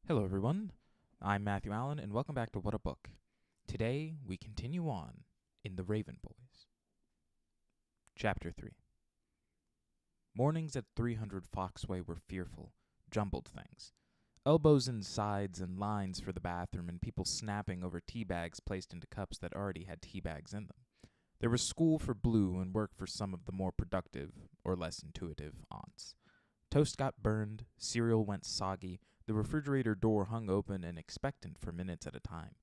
Hello, everyone. I'm Matthew Allen, and welcome back to What a Book. Today, we continue on in The Raven Boys. Chapter 3. Mornings at 300 Foxway were fearful, jumbled things. Elbows in sides and lines for the bathroom, and people snapping over tea bags placed into cups that already had tea bags in them. There was school for Blue and work for some of the more productive, or less intuitive, aunts. Toast got burned, cereal went soggy, the refrigerator door hung open and expectant for minutes at a time.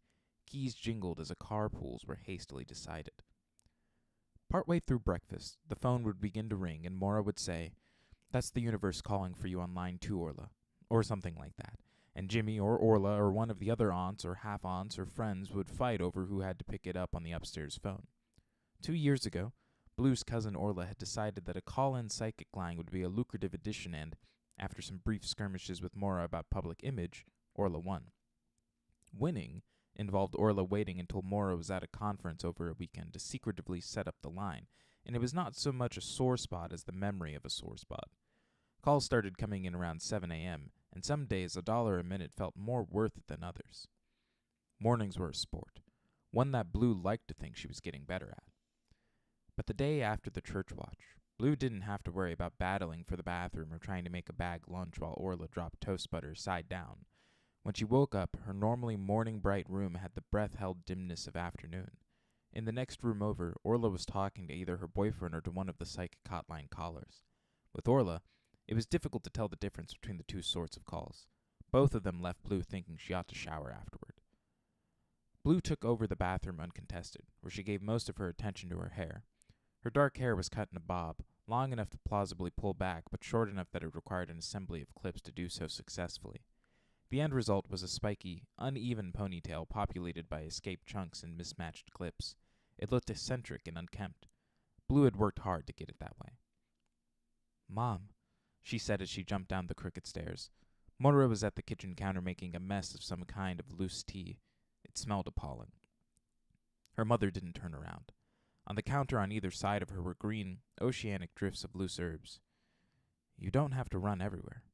Keys jingled as carpools were hastily decided. Partway through breakfast, the phone would begin to ring, and Mora would say, "That's the universe calling for you on line 2, Orla," or something like that. And Jimmy or Orla or one of the other aunts or half-aunts or friends would fight over who had to pick it up on the upstairs phone. 2 years ago, Blue's cousin Orla had decided that a call-in psychic line would be a lucrative addition and, after some brief skirmishes with Mora about public image, Orla won. Winning involved Orla waiting until Mora was at a conference over a weekend to secretively set up the line, and it was not so much a sore spot as the memory of a sore spot. Calls started coming in around 7 a.m., and some days $1 a minute felt more worth it than others. Mornings were a sport, one that Blue liked to think she was getting better at. But the day after the church watch, Blue didn't have to worry about battling for the bathroom or trying to make a bag lunch while Orla dropped toast butter side down. When she woke up, her normally morning-bright room had the breath-held dimness of afternoon. In the next room over, Orla was talking to either her boyfriend or to one of the psychic hotline callers. With Orla, it was difficult to tell the difference between the two sorts of calls. Both of them left Blue thinking she ought to shower afterward. Blue took over the bathroom uncontested, where she gave most of her attention to her hair. Her dark hair was cut in a bob, long enough to plausibly pull back, but short enough that it required an assembly of clips to do so successfully. The end result was a spiky, uneven ponytail populated by escaped chunks and mismatched clips. It looked eccentric and unkempt. Blue had worked hard to get it that way. "Mom," she said as she jumped down the crooked stairs. Mora was at the kitchen counter making a mess of some kind of loose tea. It smelled appalling. Her mother didn't turn around. On the counter on either side of her were green, oceanic drifts of loose herbs. "You don't have to run everywhere."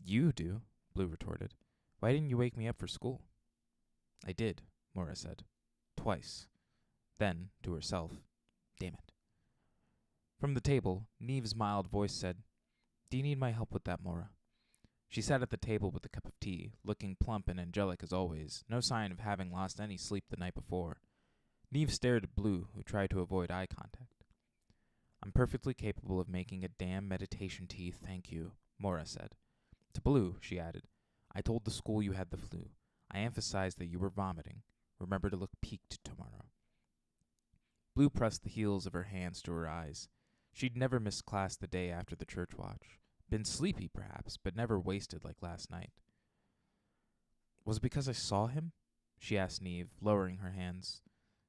"You do," Blue retorted. "Why didn't you wake me up for school?" "I did," Mora said. "Twice." Then, to herself, "Damn it." From the table, Neve's mild voice said, "Do you need my help with that, Mora?" She sat at the table with a cup of tea, looking plump and angelic as always, no sign of having lost any sleep the night before. Neve stared at Blue, who tried to avoid eye contact. "I'm perfectly capable of making a damn meditation tea, thank you," Mora said. To Blue, she added, "I told the school you had the flu. I emphasized that you were vomiting. Remember to look peaked tomorrow." Blue pressed the heels of her hands to her eyes. She'd never missed class the day after the church watch. Been sleepy, perhaps, but never wasted like last night. "Was it because I saw him?" she asked Neve, lowering her hands.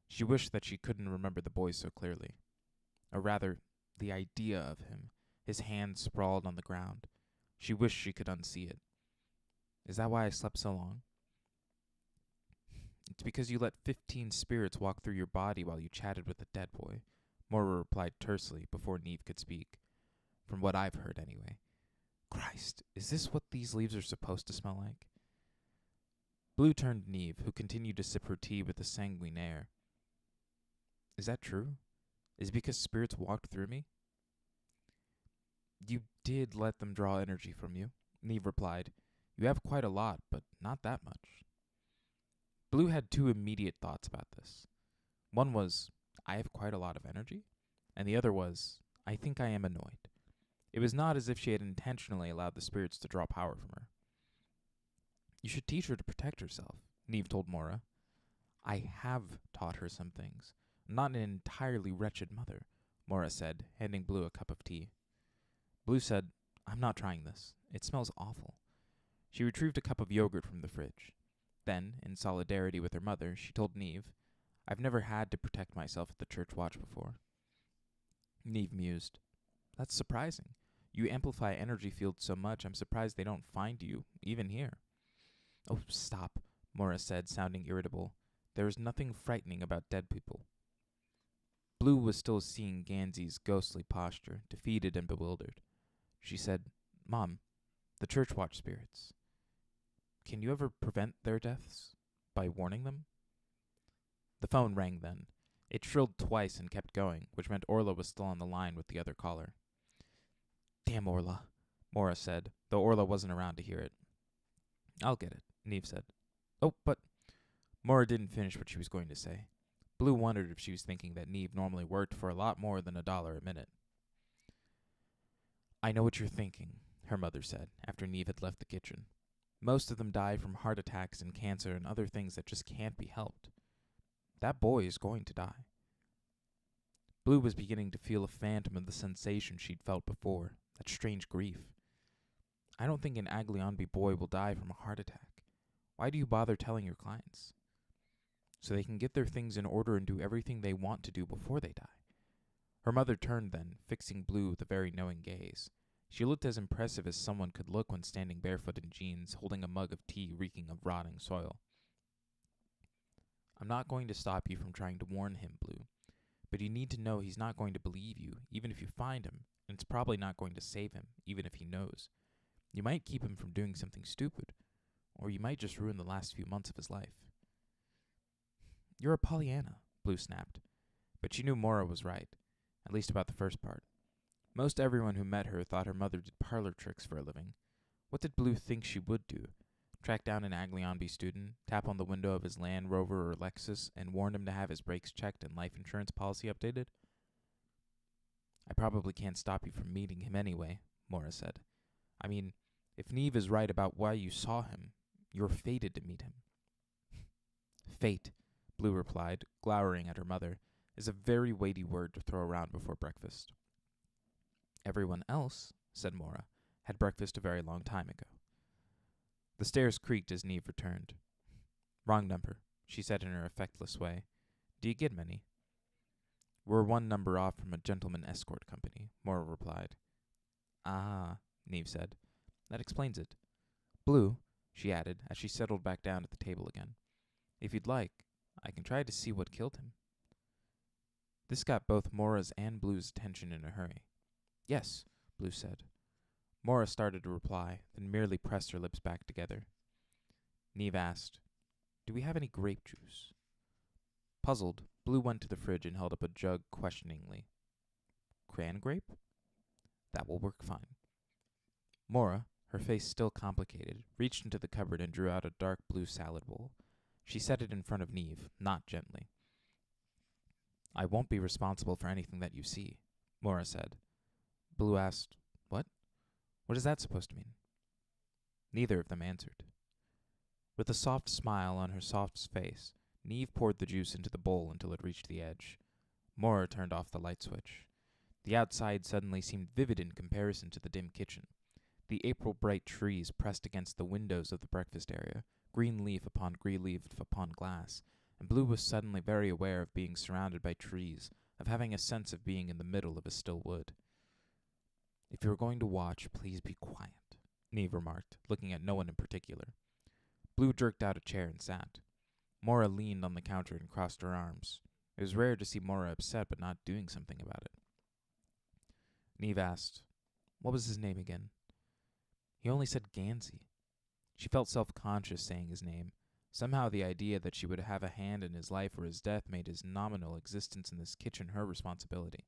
She wished that she couldn't remember the boy so clearly. Or rather, the idea of him, his hands sprawled on the ground. She wished she could unsee it. "Is that why I slept so long?" "It's because you let 15 spirits walk through your body while you chatted with the dead boy," Mora replied tersely before Neve could speak. "From what I've heard, anyway. Christ, is this what these leaves are supposed to smell like?" Blue turned to Neve, who continued to sip her tea with a sanguine air. "Is that true? Is it because spirits walked through me?" "You did let them draw energy from you," Neve replied. "You have quite a lot, but not that much." Blue had two immediate thoughts about this. One was, "I have quite a lot of energy," and the other was, "I think I am annoyed." It was not as if she had intentionally allowed the spirits to draw power from her. "You should teach her to protect herself," Neve told Mora. "I have taught her some things. I'm not an entirely wretched mother," Mora said, handing Blue a cup of tea. Blue said, "I'm not trying this. It smells awful." She retrieved a cup of yogurt from the fridge. Then, in solidarity with her mother, she told Neve, "I've never had to protect myself at the church watch before." Neve mused. "That's surprising. You amplify energy fields so much, I'm surprised they don't find you, even here." "Oh, stop," Mora said, sounding irritable. "There is nothing frightening about dead people." Blue was still seeing Gansey's ghostly posture, defeated and bewildered. She said, "Mom, the church watch spirits." Can you ever prevent their deaths? By warning them? The phone rang then. It shrilled twice and kept going, which meant Orla was still on the line with the other caller. Damn Orla, Mora said, though Orla wasn't around to hear it. I'll get it, Neve said. Oh, but... Mora didn't finish what she was going to say. Blue wondered if she was thinking that Neve normally worked for a lot more than $1 a minute. I know what you're thinking, her mother said, after Neve had left the kitchen. Most of them die from heart attacks and cancer and other things that just can't be helped. That boy is going to die. Blue was beginning to feel a phantom of the sensation she'd felt before, that strange grief. I don't think an Aglionby boy will die from a heart attack. Why do you bother telling your clients? So they can get their things in order and do everything they want to do before they die. Her mother turned then, fixing Blue with a very knowing gaze. She looked as impressive as someone could look when standing barefoot in jeans, holding a mug of tea reeking of rotting soil. I'm not going to stop you from trying to warn him, Blue, but you need to know he's not going to believe you, even if you find him, and it's probably not going to save him, even if he knows. You might keep him from doing something stupid, or you might just ruin the last few months of his life. You're a Pollyanna, Blue snapped, but she knew Mora was right, at least about the first part. Most everyone who met her thought her mother did parlor tricks for a living. What did Blue think she would do? Track down an Aglionby student, tap on the window of his Land Rover or Lexus, and warn him to have his brakes checked and life insurance policy updated? I probably can't stop you from meeting him anyway, Mora said. I mean, if Neve is right about why you saw him, you're fated to meet him. Fate, Blue replied, glowering at her mother, is a very weighty word to throw around before breakfast. Everyone else, said Mora, had breakfast a very long time ago. The stairs creaked as Neve returned. Wrong number, she said in her effectless way. Do you get many? We're one number off from a gentleman escort company, Mora replied. Ah, Neve said. That explains it. Blue, she added, as she settled back down at the table again. If you'd like, I can try to see what killed him. This got both Mora's and Blue's attention in a hurry. Yes, Blue said. Mora started to reply, then merely pressed her lips back together. Neve asked, Do we have any grape juice? Puzzled, Blue went to the fridge and held up a jug questioningly. Cran grape? That will work fine. Mora, her face still complicated, reached into the cupboard and drew out a dark blue salad bowl. She set it in front of Neve, not gently. I won't be responsible for anything that you see, Mora said. Blue asked, What? What is that supposed to mean? Neither of them answered. With a soft smile on her soft face, Neve poured the juice into the bowl until it reached the edge. Mora turned off the light switch. The outside suddenly seemed vivid in comparison to the dim kitchen. The April-bright trees pressed against the windows of the breakfast area, green leaf upon green leaf upon glass, and Blue was suddenly very aware of being surrounded by trees, of having a sense of being in the middle of a still wood. If you're going to watch, please be quiet, Neve remarked, looking at no one in particular. Blue jerked out a chair and sat. Mora leaned on the counter and crossed her arms. It was rare to see Mora upset but not doing something about it. Neve asked, What was his name again? He only said Gansey. She felt self-conscious saying his name. Somehow the idea that she would have a hand in his life or his death made his nominal existence in this kitchen her responsibility.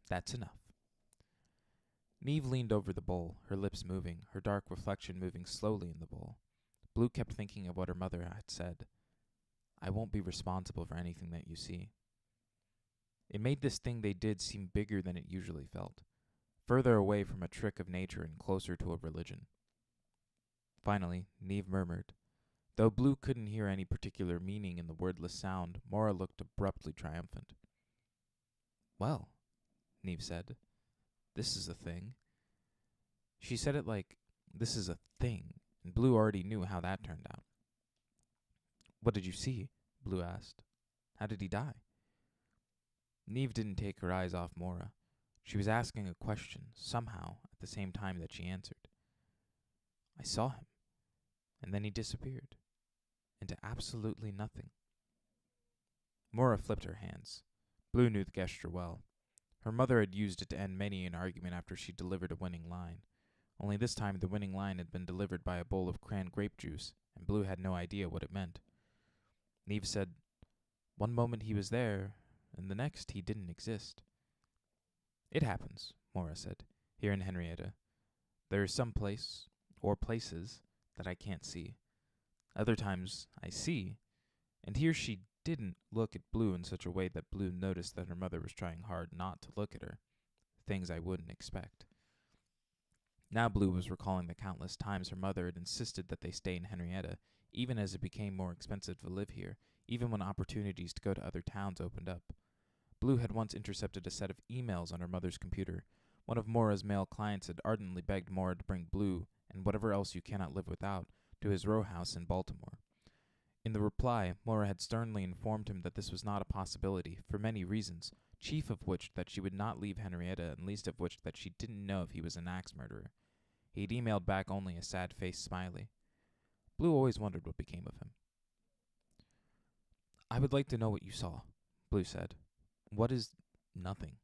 That's enough. Neve leaned over the bowl, her lips moving, her dark reflection moving slowly in the bowl. Blue kept thinking of what her mother had said. I won't be responsible for anything that you see. It made this thing they did seem bigger than it usually felt, further away from a trick of nature and closer to a religion. Finally, Neve murmured. Though Blue couldn't hear any particular meaning in the wordless sound, Mora looked abruptly triumphant. Well, Neve said, this is a thing. She said it like, this is a thing, and Blue already knew how that turned out. What did you see? Blue asked. How did he die? Neve didn't take her eyes off Mora. She was asking a question, somehow, at the same time that she answered. I saw him, and then he disappeared, into absolutely nothing. Mora flipped her hands. Blue knew the gesture well. Her mother had used it to end many an argument after she delivered a winning line. only this time the winning line had been delivered by a bowl of cran grape juice, and Blue had no idea what it meant. Neve said, "One moment he was there, and the next he didn't exist." "It happens," Mora said, "here in Henrietta. There is some place, or places, that I can't see. Other times I see, and here she didn't look at Blue in such a way that Blue noticed that her mother was trying hard not to look at her, things I wouldn't expect." Now Blue was recalling the countless times her mother had insisted that they stay in Henrietta, even as it became more expensive to live here, even when opportunities to go to other towns opened up. Blue had once intercepted a set of emails on her mother's computer. One of Mora's male clients had ardently begged Mora to bring Blue, and whatever else you cannot live without, to his row house in Baltimore. In the reply, Mora had sternly informed him that this was not a possibility, for many reasons, chief of which that she would not leave Henrietta, and least of which that she didn't know if he was an axe murderer. He had emailed back only a sad-faced smiley. Blue always wondered what became of him. "I would like to know what you saw," Blue said. "What is nothing?"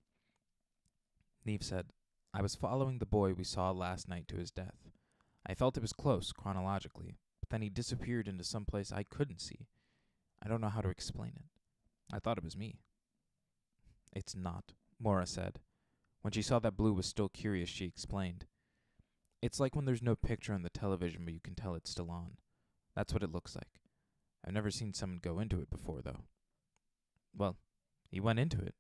Neve said, "I was following the boy we saw last night to his death. I felt it was close, chronologically, but then he disappeared into some place I couldn't see. I don't know how to explain it. I thought it was me." "It's not," Mora said. When she saw that Blue was still curious, she explained. "It's like when there's no picture on the television, but you can tell it's still on. That's what it looks like. I've never seen someone go into it before, though." "Well, he went into it."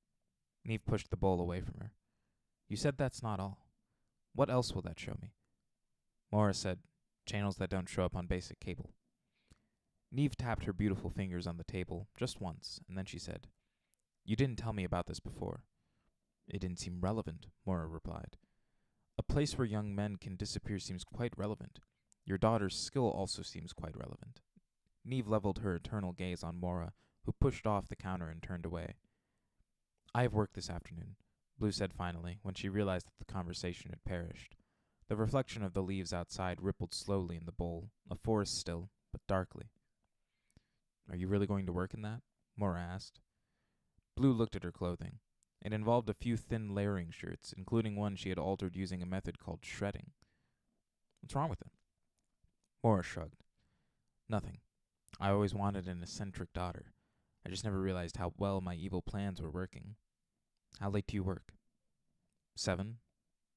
Neve pushed the bowl away from her. "You said that's not all. What else will that show me?" Mora said, "Channels that don't show up on basic cable." Neve tapped her beautiful fingers on the table just once, and then she said, "You didn't tell me about this before." "It didn't seem relevant," Mora replied. "A place where young men can disappear seems quite relevant. Your daughter's skill also seems quite relevant." Neve leveled her eternal gaze on Mora, who pushed off the counter and turned away. "I have work this afternoon," Blue said finally, when she realized that the conversation had perished. The reflection of the leaves outside rippled slowly in the bowl, a forest still, but darkly. "Are you really going to work in that?" Mora asked. Blue looked at her clothing. It involved a few thin layering shirts, including one she had altered using a method called shredding. "What's wrong with it?" Mora shrugged. "Nothing. I always wanted an eccentric daughter. I just never realized how well my evil plans were working." "How late do you work?" 7.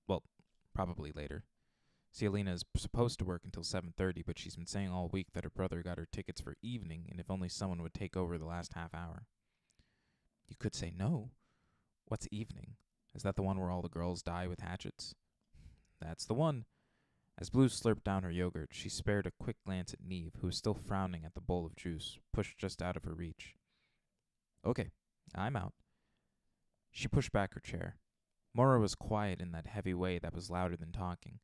Well, probably later. Cialina is supposed to work until 7:30, but she's been saying all week that her brother got her tickets for evening, and if only someone would take over the last half hour. "You could say no." "What's evening? Is that the one where all the girls die with hatchets?" "That's the one." As Blue slurped down her yogurt, she spared a quick glance at Neve, who was still frowning at the bowl of juice, pushed just out of her reach. "Okay, I'm out." She pushed back her chair. Mora was quiet in that heavy way that was louder than talking.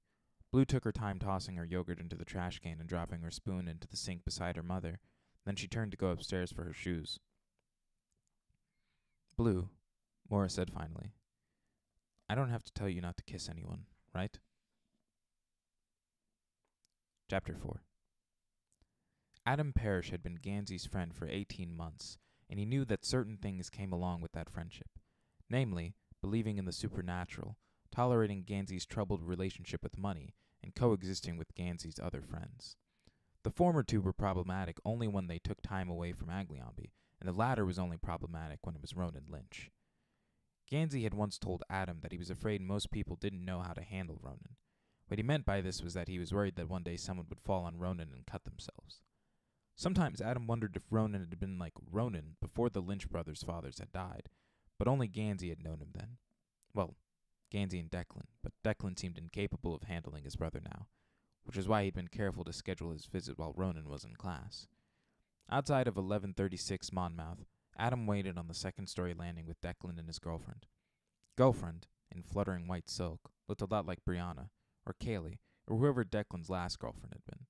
Blue took her time tossing her yogurt into the trash can and dropping her spoon into the sink beside her mother. Then she turned to go upstairs for her shoes. "Blue," Mora said finally, "I don't have to tell you not to kiss anyone, right?" Chapter 4. Adam Parrish had been Gansey's friend for 18 months, and he knew that certain things came along with that friendship. Namely, believing in the supernatural, tolerating Gansey's troubled relationship with money, and coexisting with Gansey's other friends. The former two were problematic only when they took time away from Aglionby, and the latter was only problematic when it was Ronan Lynch. Gansey had once told Adam that he was afraid most people didn't know how to handle Ronan. What he meant by this was that he was worried that one day someone would fall on Ronan and cut themselves. Sometimes Adam wondered if Ronan had been like Ronan before the Lynch brothers' fathers had died, but only Gansey had known him then. Well, Gansey and Declan, but Declan seemed incapable of handling his brother now, which is why he'd been careful to schedule his visit while Ronan was in class. Outside of 1136 Monmouth, Adam waited on the second-story landing with Declan and his girlfriend. Girlfriend, in fluttering white silk, looked a lot like Brianna, or Kaylee, or whoever Declan's last girlfriend had been.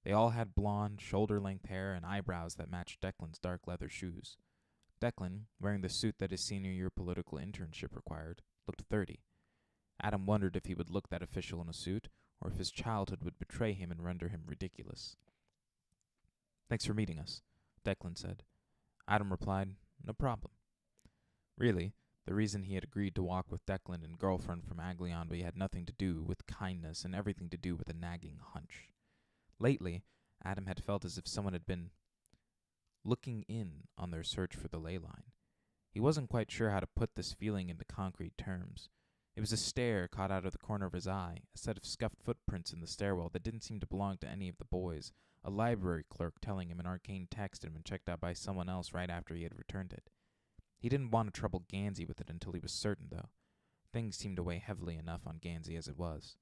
They all had blonde, shoulder-length hair and eyebrows that matched Declan's dark leather shoes. Declan, wearing the suit that his senior year political internship required, looked 30. Adam wondered if he would look that official in a suit, or if his childhood would betray him and render him ridiculous. "Thanks for meeting us," Declan said. Adam replied, "No problem." Really, The reason he had agreed to walk with Declan and girlfriend from Aglionby had nothing to do with kindness and everything to do with a nagging hunch. Lately, Adam had felt as if someone had been looking in on their search for the ley line. He wasn't quite sure how to put this feeling into concrete terms. It was a stare caught out of the corner of his eye, a set of scuffed footprints in the stairwell that didn't seem to belong to any of the boys, a library clerk telling him an arcane text had been checked out by someone else right after he had returned it. He didn't want to trouble Gansey with it until he was certain, though. Things seemed to weigh heavily enough on Gansey as it was.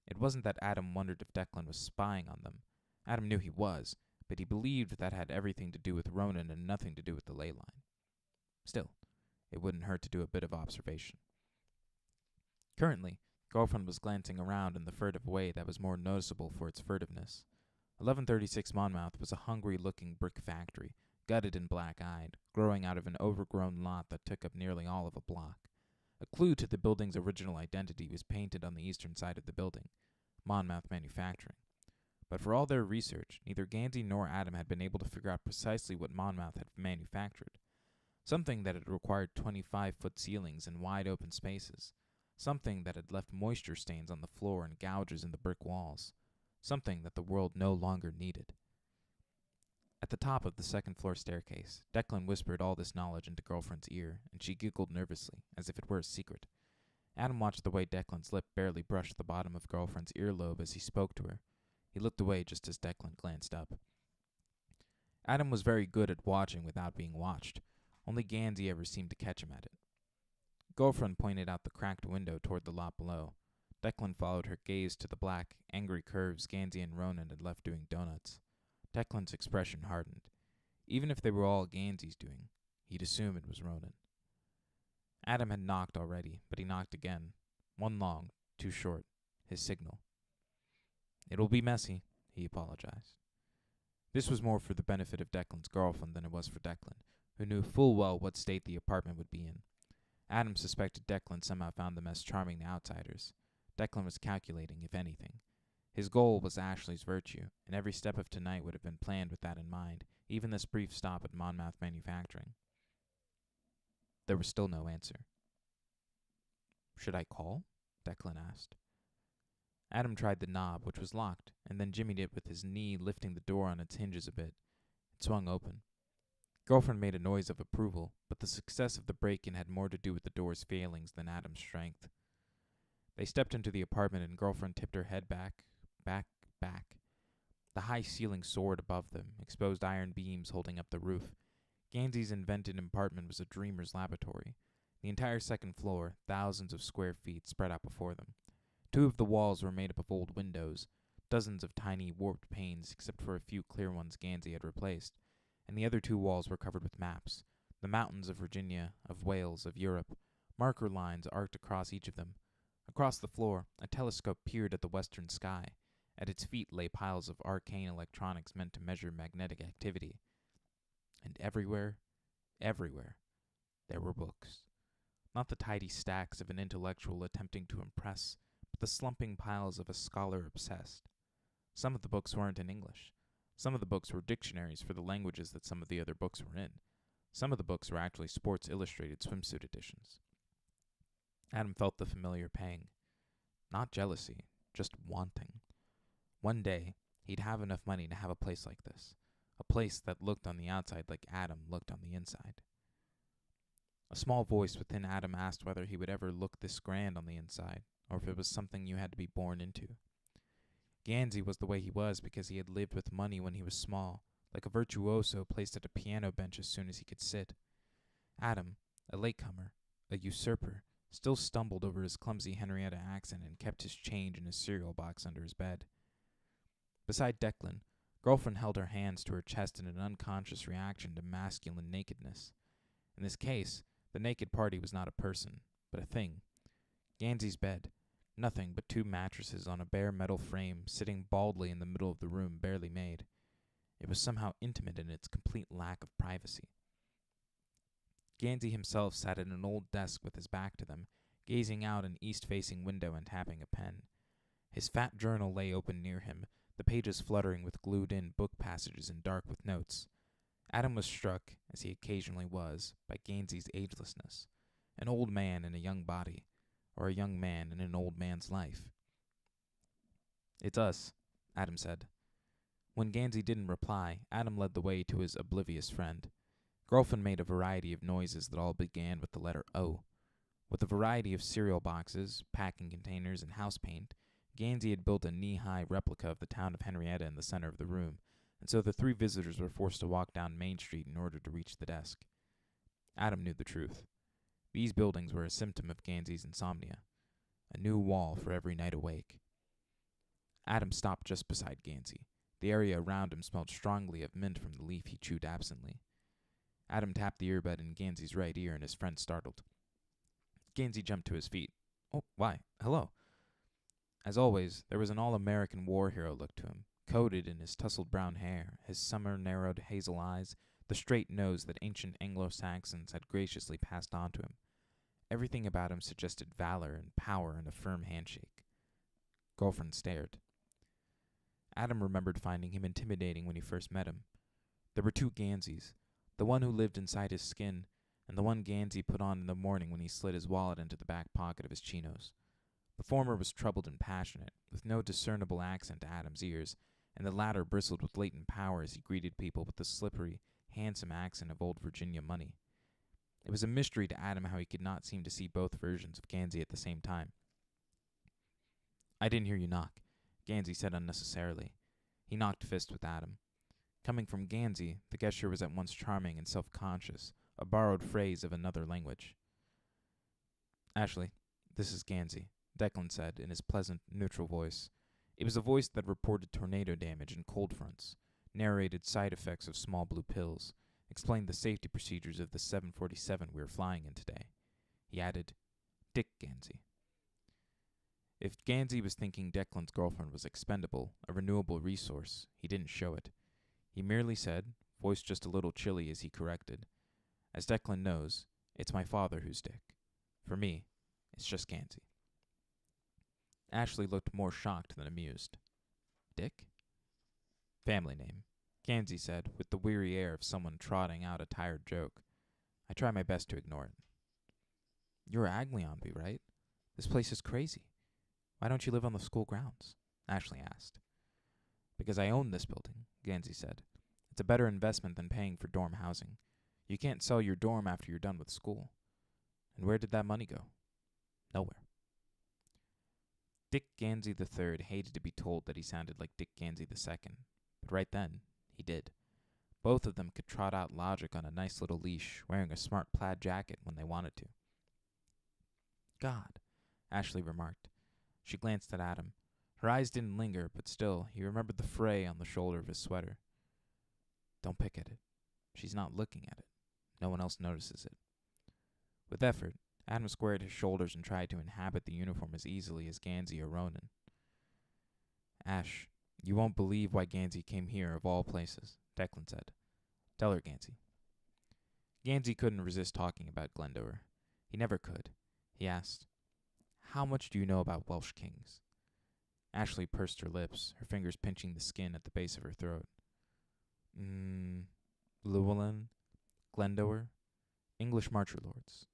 It wasn't that Adam wondered if Declan was spying on them. Adam knew he was, but he believed that had everything to do with Ronan and nothing to do with the ley line. Still, it wouldn't hurt to do a bit of observation. Currently, girlfriend was glancing around in the furtive way that was more noticeable for its furtiveness. 1136 Monmouth was a hungry-looking brick factory, gutted and black-eyed, growing out of an overgrown lot that took up nearly all of a block. A clue to the building's original identity was painted on the eastern side of the building, Monmouth Manufacturing. But for all their research, neither Gansey nor Adam had been able to figure out precisely what Monmouth had manufactured. Something that had required 25-foot ceilings and wide-open spaces. Something that had left moisture stains on the floor and gouges in the brick walls. Something that the world no longer needed. At the top of the second-floor staircase, Declan whispered all this knowledge into girlfriend's ear, and she giggled nervously, as if it were a secret. Adam watched the way Declan's lip barely brushed the bottom of girlfriend's earlobe as he spoke to her. He looked away just as Declan glanced up. Adam was very good at watching without being watched. Only Gansey ever seemed to catch him at it. Girlfriend pointed out the cracked window toward the lot below. Declan followed her gaze to the black, angry curves Gansey and Ronan had left doing donuts. Declan's expression hardened. Even if they were all Gansey's doing, he'd assume it was Ronan. Adam had knocked already, but he knocked again. One long, two short, his signal. "It'll be messy," he apologized. This was more for the benefit of Declan's girlfriend than it was for Declan, who knew full well what state the apartment would be in. Adam suspected Declan somehow found the mess charming to outsiders. Declan was calculating, if anything. His goal was Ashley's virtue, and every step of tonight would have been planned with that in mind, even this brief stop at Monmouth Manufacturing. There was still no answer. "Should I call?" Declan asked. Adam tried the knob, which was locked, and then jimmied it with his knee, lifting the door on its hinges a bit. It swung open. Girlfriend made a noise of approval, but the success of the break-in had more to do with the door's failings than Adam's strength. They stepped into the apartment, and girlfriend tipped her head back. The high ceiling soared above them, exposed iron beams holding up the roof. Gansey's invented apartment was a dreamer's laboratory. The entire second floor, thousands of square feet, spread out before them. 2 of the walls were made up of old windows, dozens of tiny warped panes except for a few clear ones Gansey had replaced, and the other 2 walls were covered with maps, the mountains of Virginia, of Wales, of Europe. Marker lines arced across each of them. Across the floor, a telescope peered at the western sky. At its feet lay piles of arcane electronics meant to measure magnetic activity. And everywhere, there were books. Not the tidy stacks of an intellectual attempting to impress, but the slumping piles of a scholar obsessed. Some of the books weren't in English. Some of the books were dictionaries for the languages that some of the other books were in. Some of the books were actually Sports Illustrated swimsuit editions. Adam felt the familiar pang. Not jealousy, just wanting. One day, he'd have enough money to have a place like this. A place that looked on the outside like Adam looked on the inside. A small voice within Adam asked whether he would ever look this grand on the inside, or if it was something you had to be born into. Gansey was the way he was because he had lived with money when he was small, like a virtuoso placed at a piano bench as soon as he could sit. Adam, a latecomer, a usurper, still stumbled over his clumsy Henrietta accent and kept his change in his cereal box under his bed. Beside Declan, girlfriend held her hands to her chest in an unconscious reaction to masculine nakedness. In this case, the naked party was not a person, but a thing. Gansey's bed, nothing but 2 mattresses on a bare metal frame sitting baldly in the middle of the room, barely made. It was somehow intimate in its complete lack of privacy. Gansey himself sat at an old desk with his back to them, gazing out an east-facing window and tapping a pen. His fat journal lay open near him, the pages fluttering with glued-in book passages and dark with notes. Adam was struck, as he occasionally was, by Gansey's agelessness. An old man in a young body, or a young man in an old man's life. "It's us," Adam said. When Gansey didn't reply, Adam led the way to his oblivious friend. Girlfriend made a variety of noises that all began with the letter O. With a variety of cereal boxes, packing containers, and house paint, Gansey had built a knee-high replica of the town of Henrietta in the center of the room, and so the three visitors were forced to walk down Main Street in order to reach the desk. Adam knew the truth. These buildings were a symptom of Gansey's insomnia. A new wall for every night awake. Adam stopped just beside Gansey. The area around him smelled strongly of mint from the leaf he chewed absently. Adam tapped the earbud in Gansey's right ear, and his friend startled. Gansey jumped to his feet. "Oh, why, hello." As always, there was an all-American war hero look to him, coated in his tousled brown hair, his summer-narrowed hazel eyes, the straight nose that ancient Anglo-Saxons had graciously passed on to him. Everything about him suggested valor and power and a firm handshake. Girlfriend stared. Adam remembered finding him intimidating when he first met him. There were two Ganseys, the one who lived inside his skin, and the one Gansey put on in the morning when he slid his wallet into the back pocket of his chinos. The former was troubled and passionate, with no discernible accent to Adam's ears, and the latter bristled with latent power as he greeted people with the slippery, handsome accent of old Virginia money. It was a mystery to Adam how he could not seem to see both versions of Gansey at the same time. "I didn't hear you knock," Gansey said unnecessarily. He knocked fists with Adam. Coming from Gansey, the gesture was at once charming and self-conscious, a borrowed phrase of another language. "Ashley, this is Gansey," Declan said in his pleasant, neutral voice. It was a voice that reported tornado damage and cold fronts, narrated side effects of small blue pills, explained the safety procedures of the 747 we were flying in today. He added, "Dick Gansey." If Gansey was thinking Declan's girlfriend was expendable, a renewable resource, he didn't show it. He merely said, voice just a little chilly as he corrected, "As Declan knows, it's my father who's Dick. For me, it's just Gansey." Ashley looked more shocked than amused. "Dick?" "Family name," Gansey said, with the weary air of someone trotting out a tired joke. I try my best to ignore it. "You're Aglionby, right? This place is crazy. Why don't you live on the school grounds?" Ashley asked. "Because I own this building," Gansey said. "It's a better investment than paying for dorm housing. You can't sell your dorm after you're done with school. And where did that money go? Nowhere." Dick Gansey III hated to be told that he sounded like Dick Gansey II, but right then, he did. Both of them could trot out logic on a nice little leash, wearing a smart plaid jacket when they wanted to. "God," Ashley remarked. She glanced at Adam. Her eyes didn't linger, but still, he remembered the fray on the shoulder of his sweater. "Don't pick at it. She's not looking at it. No one else notices it." With effort, Adam squared his shoulders and tried to inhabit the uniform as easily as Gansey or Ronan. "Ash, you won't believe why Gansey came here, of all places," Declan said. "Tell her, Gansey." Gansey couldn't resist talking about Glendower. He never could. He asked, "How much do you know about Welsh kings?" Ashley pursed her lips, her fingers pinching the skin at the base of her throat. Llewellyn, Glendower, English marcher lords."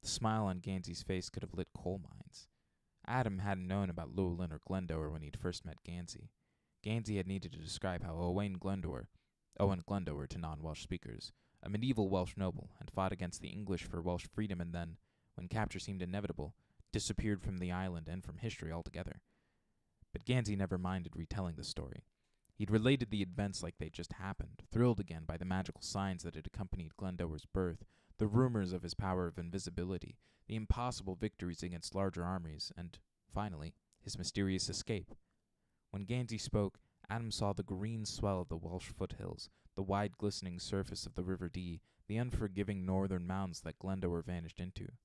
The smile on Gansey's face could have lit coal mines. Adam hadn't known about Llewellyn or Glendower when he'd first met Gansey. Gansey had needed to describe how Owen Glendower to non-Welsh speakers, a medieval Welsh noble, had fought against the English for Welsh freedom and then, when capture seemed inevitable, disappeared from the island and from history altogether. But Gansey never minded retelling the story. He'd related the events like they'd just happened, thrilled again by the magical signs that had accompanied Glendower's birth, the rumors of his power of invisibility, the impossible victories against larger armies, and, finally, his mysterious escape. When Gansey spoke, Adam saw the green swell of the Welsh foothills, the wide glistening surface of the River Dee, the unforgiving northern mounds that Glendower vanished into.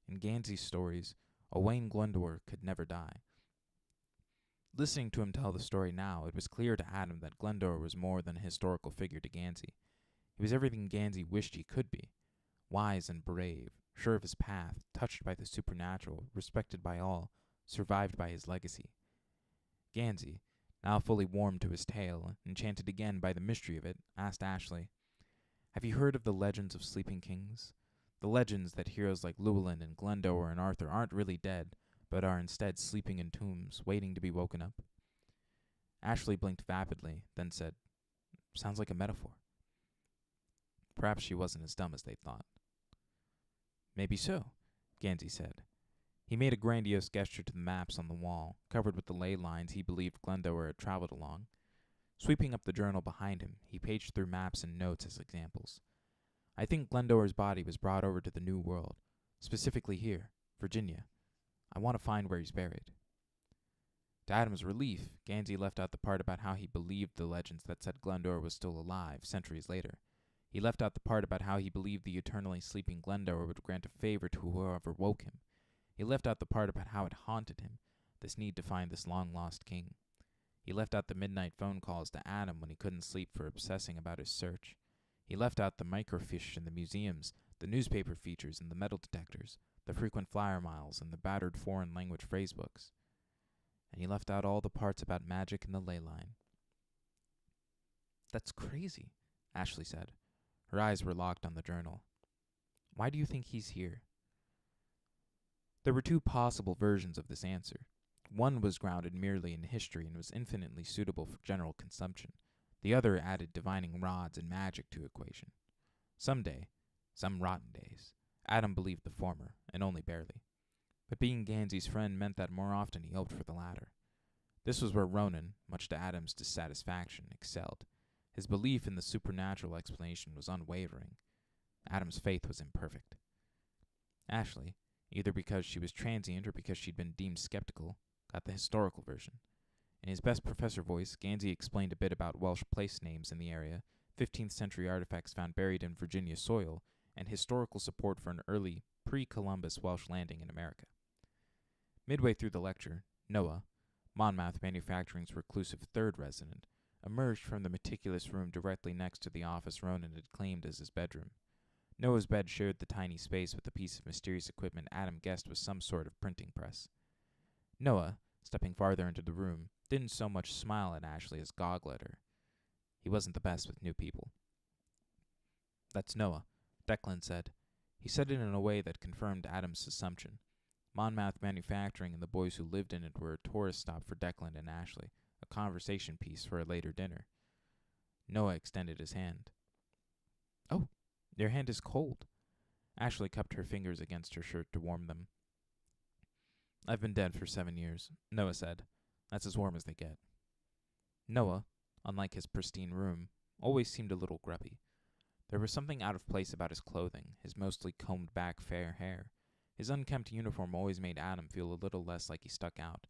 In Gansey's stories, Owain Glendower could never die. Listening to him tell the story now, it was clear to Adam that Glendower was more than a historical figure to Gansey. He was everything Gansey wished he could be. Wise and brave, sure of his path, touched by the supernatural, respected by all, survived by his legacy. Gansey, now fully warmed to his tale, enchanted again by the mystery of it, asked Ashley, "Have you heard of the legends of sleeping kings? The legends that heroes like Llewellyn and Glendower and Arthur aren't really dead, but are instead sleeping in tombs, waiting to be woken up. Ashley blinked vapidly, then said, "Sounds like a metaphor." Perhaps she wasn't as dumb as they thought. "Maybe so," Gansey said. He made a grandiose gesture to the maps on the wall, covered with the ley lines he believed Glendower had traveled along. Sweeping up the journal behind him, he paged through maps and notes as examples. "I think Glendower's body was brought over to the New World, specifically here, Virginia. I want to find where he's buried." To Adam's relief, Gansey left out the part about how he believed the legends that said Glendower was still alive centuries later. He left out the part about how he believed the eternally sleeping Glendower would grant a favor to whoever woke him. He left out the part about how it haunted him, this need to find this long-lost king. He left out the midnight phone calls to Adam when he couldn't sleep for obsessing about his search. He left out the microfiche in the museums, the newspaper features and the metal detectors, the frequent flyer miles and the battered foreign language phrasebooks. And he left out all the parts about magic and the ley line. "That's crazy," Ashley said. Her eyes were locked on the journal. "Why do you think he's here?" There were two possible versions of this answer. One was grounded merely in history and was infinitely suitable for general consumption. The other added divining rods and magic to equation. Someday, some rotten days, Adam believed the former, and only barely. But being Gansey's friend meant that more often he hoped for the latter. This was where Ronan, much to Adam's dissatisfaction, excelled. His belief in the supernatural explanation was unwavering. Adam's faith was imperfect. Ashley, either because she was transient or because she'd been deemed skeptical, got the historical version. In his best professor voice, Gansey explained a bit about Welsh place names in the area, 15th century artifacts found buried in Virginia soil, and historical support for an early, pre-Columbus Welsh landing in America. Midway through the lecture, Noah, Monmouth Manufacturing's reclusive third resident, emerged from the meticulous room directly next to the office Ronan had claimed as his bedroom. Noah's bed shared the tiny space with a piece of mysterious equipment Adam guessed was some sort of printing press. Noah, stepping farther into the room, didn't so much smile at Ashley as goggle at her. He wasn't the best with new people. "That's Noah," Declan said. He said it in a way that confirmed Adam's assumption. Monmouth Manufacturing and the boys who lived in it were a tourist stop for Declan and Ashley, a conversation piece for a later dinner. Noah extended his hand. "Oh, your hand is cold." Ashley cupped her fingers against her shirt to warm them. "I've been dead for 7 years, Noah said. "That's as warm as they get." Noah, unlike his pristine room, always seemed a little grubby. There was something out of place about his clothing, his mostly combed-back fair hair. His unkempt uniform always made Adam feel a little less like he stuck out.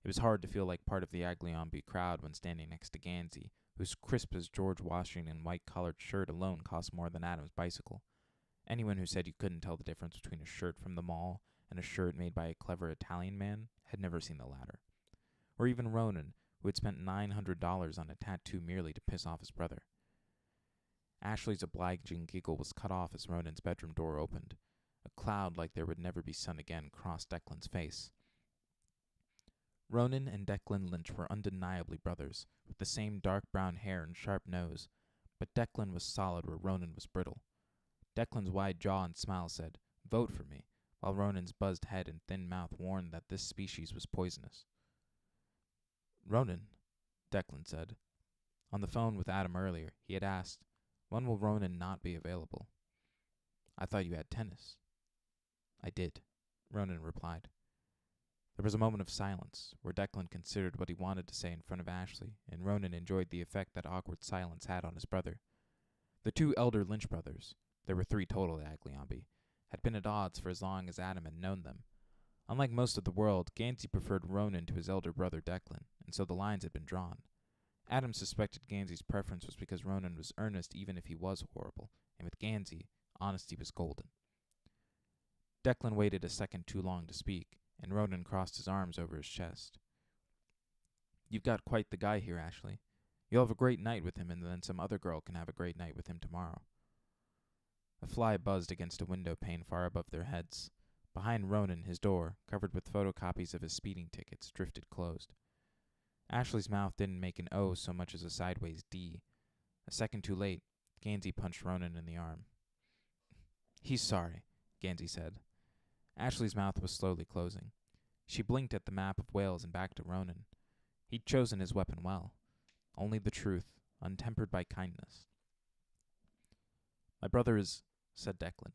It was hard to feel like part of the Aglionby crowd when standing next to Gansey, whose crisp as George Washington white-collared shirt alone cost more than Adam's bicycle. Anyone who said you couldn't tell the difference between a shirt from the mall and a shirt made by a clever Italian man had never seen the latter. Or even Ronan, who had spent $900 on a tattoo merely to piss off his brother. Ashley's obliging giggle was cut off as Ronan's bedroom door opened. A cloud like there would never be sun again crossed Declan's face. Ronan and Declan Lynch were undeniably brothers, with the same dark brown hair and sharp nose, but Declan was solid where Ronan was brittle. Declan's wide jaw and smile said, "Vote for me," while Ronan's buzzed head and thin mouth warned that this species was poisonous. "Ronan," Declan said. On the phone with Adam earlier, he had asked, "When will Ronan not be available?" "I thought you had tennis." "I did," Ronan replied. There was a moment of silence, where Declan considered what he wanted to say in front of Ashley, and Ronan enjoyed the effect that awkward silence had on his brother. The two elder Lynch brothers, there were 3 total at Aglionby, had been at odds for as long as Adam had known them. Unlike most of the world, Gansey preferred Ronan to his elder brother Declan, and so the lines had been drawn. Adam suspected Gansey's preference was because Ronan was earnest even if he was horrible, and with Gansey, honesty was golden. Declan waited a second too long to speak, and Ronan crossed his arms over his chest. "You've got quite the guy here, Ashley. You'll have a great night with him, and then some other girl can have a great night with him tomorrow." A fly buzzed against a window pane far above their heads. Behind Ronan, his door, covered with photocopies of his speeding tickets, drifted closed. Ashley's mouth didn't make an O so much as a sideways D. A second too late, Gansey punched Ronan in the arm. "He's sorry," Gansey said. Ashley's mouth was slowly closing. She blinked at the map of Wales and back to Ronan. He'd chosen his weapon well. Only the truth, untempered by kindness. My brother is, said Declan,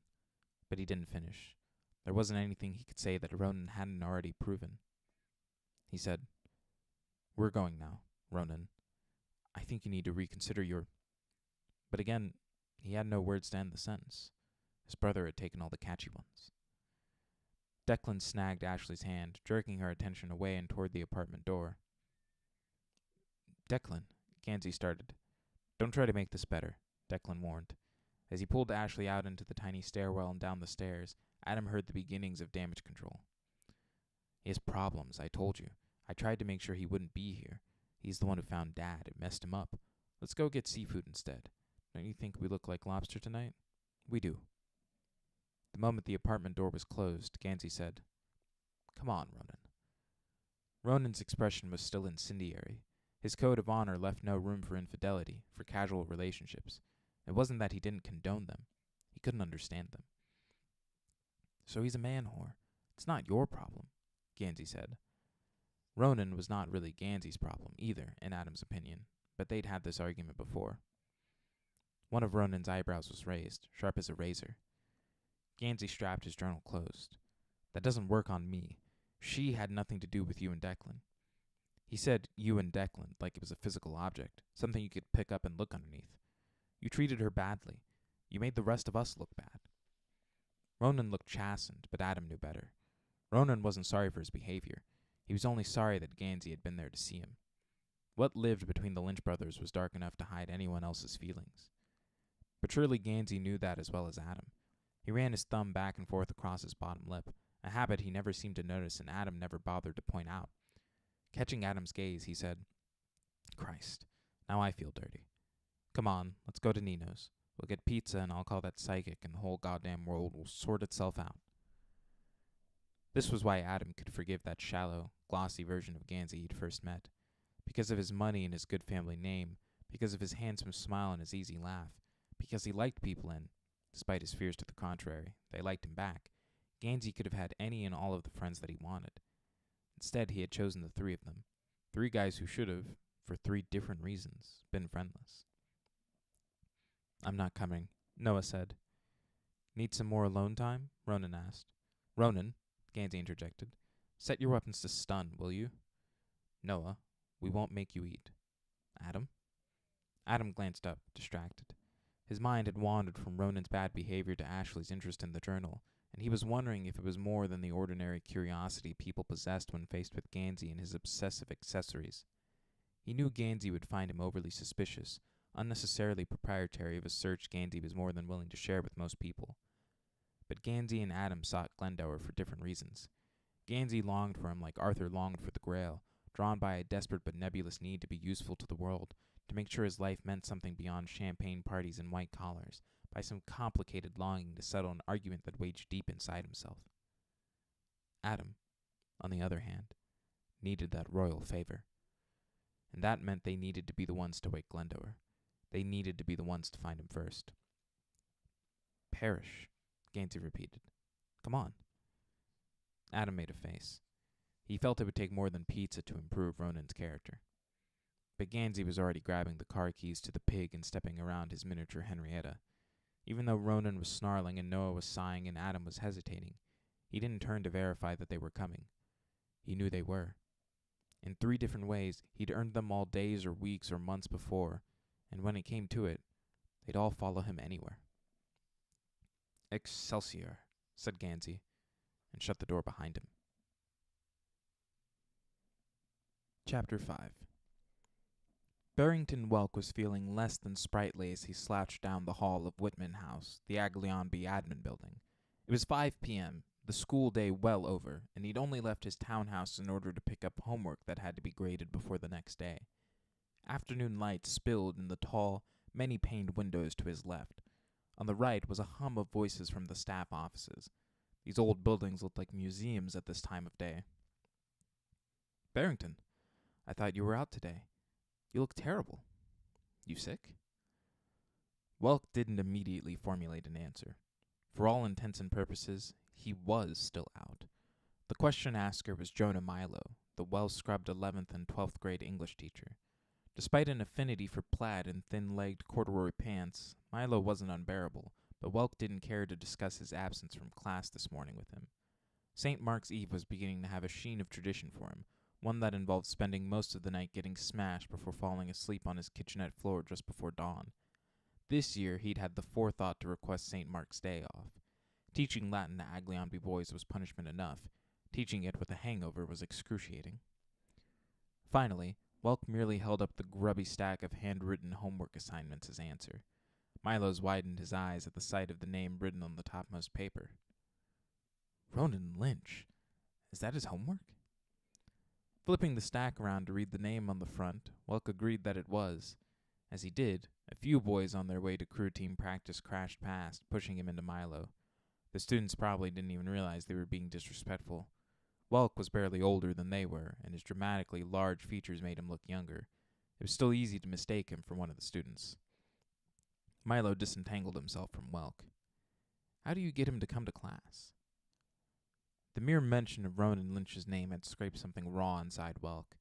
but he didn't finish. There wasn't anything he could say that Ronan hadn't already proven. He said, We're going now, Ronan. I think you need to reconsider your... But again, he had no words to end the sentence. His brother had taken all the catchy ones. Declan snagged Ashley's hand, jerking her attention away and toward the apartment door. Declan, Gansey started. Don't try to make this better, Declan warned. As he pulled Ashley out into the tiny stairwell and down the stairs, Adam heard the beginnings of damage control. He has problems, I told you. I tried to make sure he wouldn't be here. He's the one who found Dad. It messed him up. Let's go get seafood instead. Don't you think we look like lobster tonight? We do. The moment the apartment door was closed, Gansey said, Come on, Ronan. Ronan's expression was still incendiary. His code of honor left no room for infidelity, for casual relationships. It wasn't that he didn't condone them. He couldn't understand them. So he's a man whore. It's not your problem, Gansey said. Ronan was not really Gansey's problem either, in Adam's opinion, but they'd had this argument before. One of Ronan's eyebrows was raised, sharp as a razor. Gansey strapped his journal closed. That doesn't work on me. She had nothing to do with you and Declan. He said you and Declan like it was a physical object, something you could pick up and look underneath. You treated her badly. You made the rest of us look bad. Ronan looked chastened, but Adam knew better. Ronan wasn't sorry for his behavior. He was only sorry that Gansey had been there to see him. What lived between the Lynch brothers was dark enough to hide anyone else's feelings. But surely Gansey knew that as well as Adam. He ran his thumb back and forth across his bottom lip, a habit he never seemed to notice and Adam never bothered to point out. Catching Adam's gaze, he said, Christ, now I feel dirty. Come on, let's go to Nino's. We'll get pizza and I'll call that psychic and the whole goddamn world will sort itself out. This was why Adam could forgive that shallow, glossy version of Gansey he'd first met. Because of his money and his good family name, because of his handsome smile and his easy laugh, because he liked people and, despite his fears to the contrary, they liked him back, Gansey could have had any and all of the friends that he wanted. Instead, he had chosen the three of them, three guys who should have, for three different reasons, been friendless. I'm not coming, Noah said. Need some more alone time? Ronan asked. Ronan, Gansey interjected, set your weapons to stun, will you? Noah, we won't make you eat. Adam? Adam glanced up, distracted. His mind had wandered from Ronan's bad behavior to Ashley's interest in the journal, and he was wondering if it was more than the ordinary curiosity people possessed when faced with Gansey and his obsessive accessories. He knew Gansey would find him overly suspicious, unnecessarily proprietary of a search Gansey was more than willing to share with most people. But Gansey and Adam sought Glendower for different reasons. Gansey longed for him like Arthur longed for the Grail, drawn by a desperate but nebulous need to be useful to the world, to make sure his life meant something beyond champagne parties and white collars, by some complicated longing to settle an argument that waged deep inside himself. Adam, on the other hand, needed that royal favor. And that meant they needed to be the ones to wake Glendower. They needed to be the ones to find him first. Perish, Gansey repeated. Come on. Adam made a face. He felt it would take more than pizza to improve Ronan's character. But Gansey was already grabbing the car keys to the pig and stepping around his miniature Henrietta. Even though Ronan was snarling and Noah was sighing and Adam was hesitating, he didn't turn to verify that they were coming. He knew they were. In 3 different ways, he'd earned them all days or weeks or months before, and when it came to it, they'd all follow him anywhere. Excelsior, said Gansey, and shut the door behind him. Chapter 5. Barrington Welk was feeling less than sprightly as he slouched down the hall of Whitman House, the Aglionby admin building. It was 5 p.m., the school day well over, and he'd only left his townhouse in order to pick up homework that had to be graded before the next day. Afternoon light spilled in the tall, many-paned windows to his left. On the right was a hum of voices from the staff offices. These old buildings looked like museums at this time of day. Barrington, I thought you were out today. You look terrible. You sick? Welk didn't immediately formulate an answer. For all intents and purposes, he was still out. The question asker was Jonah Milo, the well-scrubbed 11th and 12th grade English teacher. Despite an affinity for plaid and thin-legged corduroy pants, Milo wasn't unbearable, but Welk didn't care to discuss his absence from class this morning with him. St. Mark's Eve was beginning to have a sheen of tradition for him, one that involved spending most of the night getting smashed before falling asleep on his kitchenette floor just before dawn. This year, he'd had the forethought to request St. Mark's Day off. Teaching Latin to Aglionby boys was punishment enough. Teaching it with a hangover was excruciating. Finally, Welk merely held up the grubby stack of handwritten homework assignments as answer. Milo's widened his eyes at the sight of the name written on the topmost paper. Ronan Lynch. Is that his homework? Flipping the stack around to read the name on the front, Welk agreed that it was. As he did, a few boys on their way to crew team practice crashed past, pushing him into Milo. The students probably didn't even realize they were being disrespectful. Welk was barely older than they were, and his dramatically large features made him look younger. It was still easy to mistake him for one of the students. Milo disentangled himself from Welk. How do you get him to come to class? The mere mention of Ronan Lynch's name had scraped something raw inside Welk.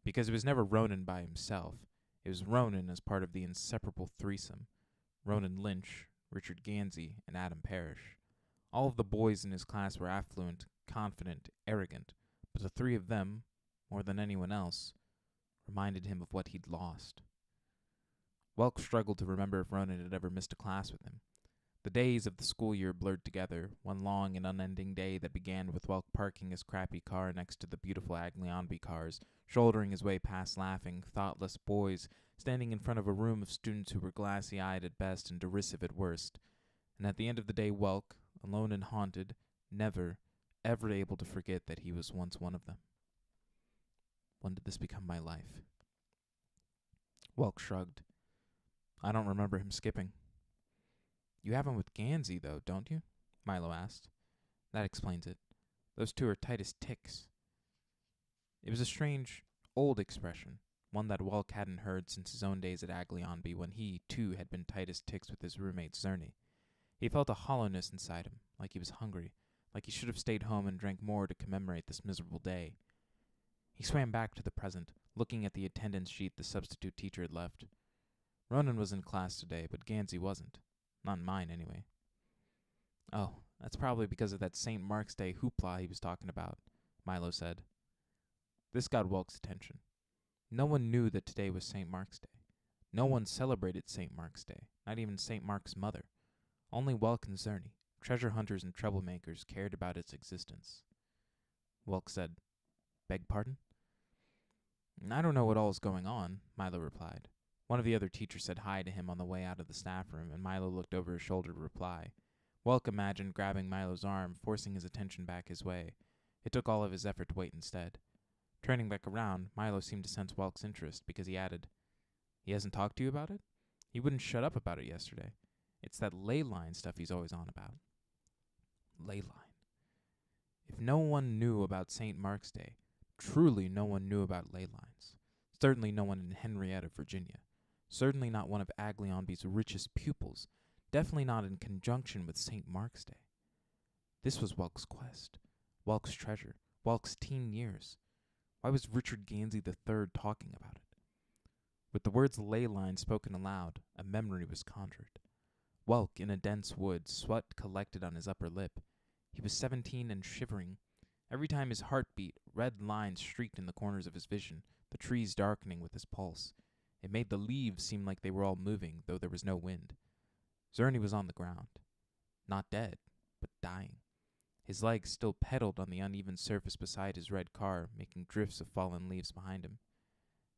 Because it was never Ronan by himself. It was Ronan as part of the inseparable threesome. Ronan Lynch, Richard Gansey, and Adam Parrish. All of the boys in his class were affluent, confident, arrogant, but the three of them, more than anyone else, reminded him of what he'd lost. Welk struggled to remember if Ronan had ever missed a class with him. The days of the school year blurred together, one long and unending day that began with Welk parking his crappy car next to the beautiful Aglionby cars, shouldering his way past laughing, thoughtless boys, standing in front of a room of students who were glassy-eyed at best and derisive at worst. And at the end of the day, Welk, alone and haunted, never, ever able to forget that he was once one of them. When did this become my life? Welk shrugged. I don't remember him skipping. You have him with Gansey, though, don't you? Milo asked. That explains it. Those two are tight as ticks. It was a strange, old expression, one that Welk hadn't heard since his own days at Aglionby, when he, too, had been tight as ticks with his roommate Zerny. He felt a hollowness inside him, like he was hungry, like he should have stayed home and drank more to commemorate this miserable day. He swam back to the present, looking at the attendance sheet the substitute teacher had left. Ronan was in class today, but Gansey wasn't. Not in mine, anyway. Oh, that's probably because of that St. Mark's Day hoopla he was talking about, Milo said. This got Welk's attention. No one knew that today was St. Mark's Day. No one celebrated St. Mark's Day, not even St. Mark's mother. Only Welk and Zerny, treasure hunters and troublemakers, cared about its existence. Welk said, Beg pardon? I don't know what all is going on, Milo replied. One of the other teachers said hi to him on the way out of the staff room, and Milo looked over his shoulder to reply. Welk imagined grabbing Milo's arm, forcing his attention back his way. It took all of his effort to wait instead. Turning back around, Milo seemed to sense Welk's interest, because he added, He hasn't talked to you about it? He wouldn't shut up about it yesterday. It's that ley line stuff he's always on about. Ley line. If no one knew about St. Mark's Day, truly no one knew about ley lines. Certainly no one in Henrietta, Virginia. Certainly not one of Aglionby's richest pupils. Definitely not in conjunction with St. Mark's Day. This was Welk's quest. Welk's treasure. Welk's teen years. Why was Richard Gansey III talking about it? With the words ley line spoken aloud, a memory was conjured. Welk, in a dense wood, sweat collected on his upper lip. He was 17 and shivering. Every time his heart beat, red lines streaked in the corners of his vision, the trees darkening with his pulse. It made the leaves seem like they were all moving, though there was no wind. Zerny was on the ground. Not dead, but dying. His legs still pedaled on the uneven surface beside his red car, making drifts of fallen leaves behind him.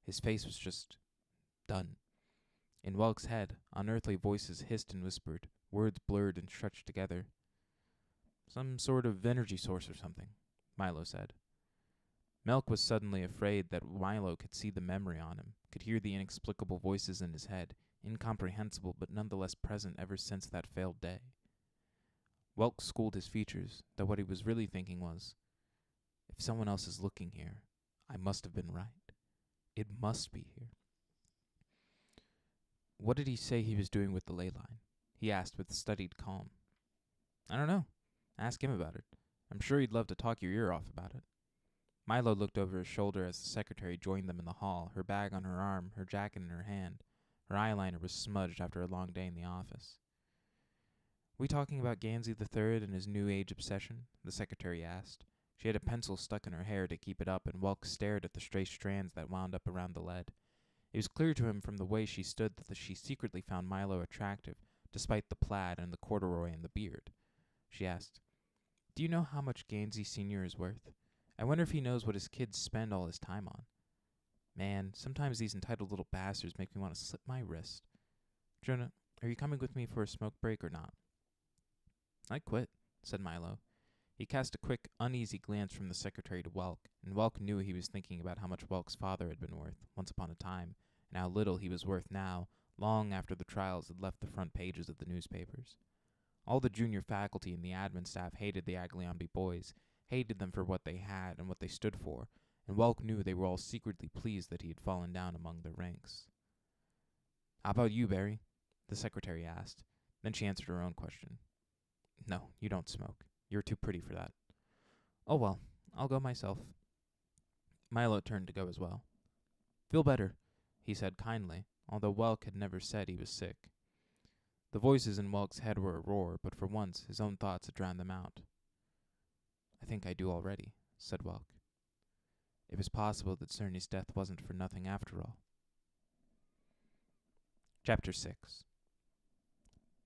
His face was just done. In Welk's head, unearthly voices hissed and whispered, words blurred and stretched together. Some sort of energy source or something, Milo said. Melk was suddenly afraid that Milo could see the memory on him, could hear the inexplicable voices in his head, incomprehensible but nonetheless present ever since that failed day. Welk schooled his features, though what he was really thinking was, if someone else is looking here, I must have been right. It must be here. What did he say he was doing with the ley line? He asked with studied calm. I don't know. Ask him about it. I'm sure he'd love to talk your ear off about it. Milo looked over his shoulder as the secretary joined them in the hall, her bag on her arm, her jacket in her hand. Her eyeliner was smudged after a long day in the office. We talking about Gansey III and his new age obsession? The secretary asked. She had a pencil stuck in her hair to keep it up, and Welk stared at the stray strands that wound up around the lead. It was clear to him from the way she stood that she secretly found Milo attractive, despite the plaid and the corduroy and the beard. She asked, "Do you know how much Gansey Sr. is worth? I wonder if he knows what his kids spend all his time on. Man, sometimes these entitled little bastards make me want to slip my wrist. Jonah, are you coming with me for a smoke break or not?" "I quit," said Milo. He cast a quick, uneasy glance from the secretary to Welk, and Welk knew he was thinking about how much Welk's father had been worth, once upon a time, and how little he was worth now, long after the trials had left the front pages of the newspapers. All the junior faculty and the admin staff hated the Aglionby boys, hated them for what they had and what they stood for, and Welk knew they were all secretly pleased that he had fallen down among their ranks. "How about you, Barry?" the secretary asked. Then she answered her own question. "No, you don't smoke. You're too pretty for that." "Oh well, I'll go myself." Milo turned to go as well. "Feel better," he said kindly, although Welk had never said he was sick. The voices in Welk's head were a roar, but for once his own thoughts had drowned them out. "I think I do already," said Welk. It was possible that Cerny's death wasn't for nothing after all. Chapter 6.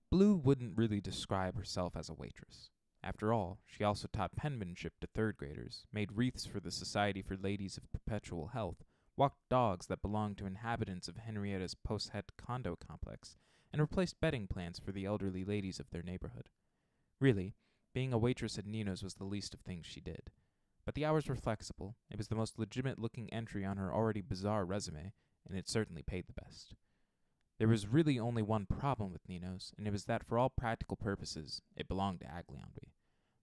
Blue wouldn't really describe herself as a waitress. After all, she also taught penmanship to third graders, made wreaths for the Society for Ladies of Perpetual Health, walked dogs that belonged to inhabitants of Henrietta's post-het condo complex, and replaced betting plans for the elderly ladies of their neighborhood. Really, being a waitress at Nino's was the least of things she did. But the hours were flexible, it was the most legitimate-looking entry on her already bizarre resume, and it certainly paid the best. There was really only one problem with Nino's, and it was that for all practical purposes, it belonged to Aglionby.